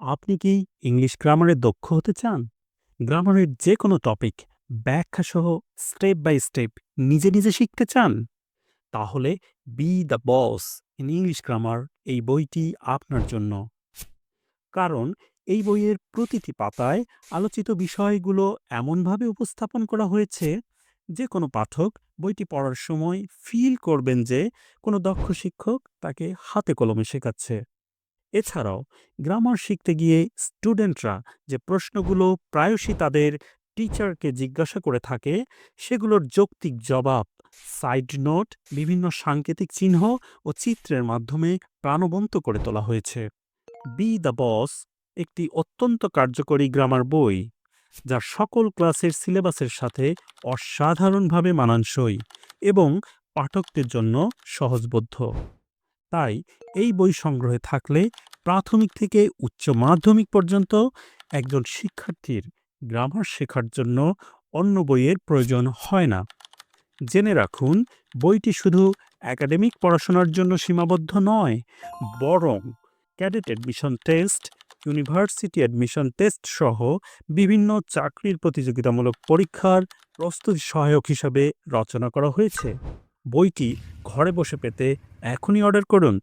আপনি কি ইংলিশ গ্রামারে দক্ষ হতে চান? গ্রামারের যে কোনো টপিক ব্যাখ্যাসহ স্টেপ বাই স্টেপ নিজে নিজে শিখতে চান? তাহলে B the boss in English grammar এই বইটি আপনার জন্য। কারণ এই বইয়ের প্রতিটি পাতায় আলোচিত বিষয়গুলো এমনভাবে উপস্থাপন করা হয়েছে যে কোনো পাঠক বইটি পড়ার সময় ফিল করবেন যে কোনো দক্ষ শিক্ষক তাকে হাতে কলমে শেখাচ্ছে। এছাড়াও গ্রামার শিখতে গিয়ে স্টুডেন্টরা যে প্রশ্নগুলো প্রায়শই তাদের টিচারকে জিজ্ঞাসা করে থাকে, সেগুলোর যৌক্তিক জবাব সাইড নোট, বিভিন্ন সাংকেতিক চিহ্ন ও চিত্রের মাধ্যমে প্রাণবন্ত করে তোলা হয়েছে। বি দ্য বস একটি অত্যন্ত কার্যকরী গ্রামার বই, যা সকল ক্লাসের সিলেবাসের সাথে অসাধারণভাবে মানানসই এবং পাঠকদের জন্য সহজবোধ্য। তাই এই বই সংগ্রহে থাকলে প্রাথমিক থেকে উচ্চ মাধ্যমিক পর্যন্ত একজন শিক্ষার্থীর গ্রামার শেখার জন্য অন্য বইয়ের প্রয়োজন হয় না। জেনে রাখুন, বইটি শুধু একাডেমিক পড়াশোনার জন্য সীমাবদ্ধ নয়, বরং cadet admission test, university admission test সহ বিভিন্ন চাকরির প্রতিযোগিতামূলক পরীক্ষার প্রস্তুতি সহায়ক হিসাবে রচনা করা হয়েছে। বইটি ঘরে বসে পেতে এখনই অর্ডার করুন।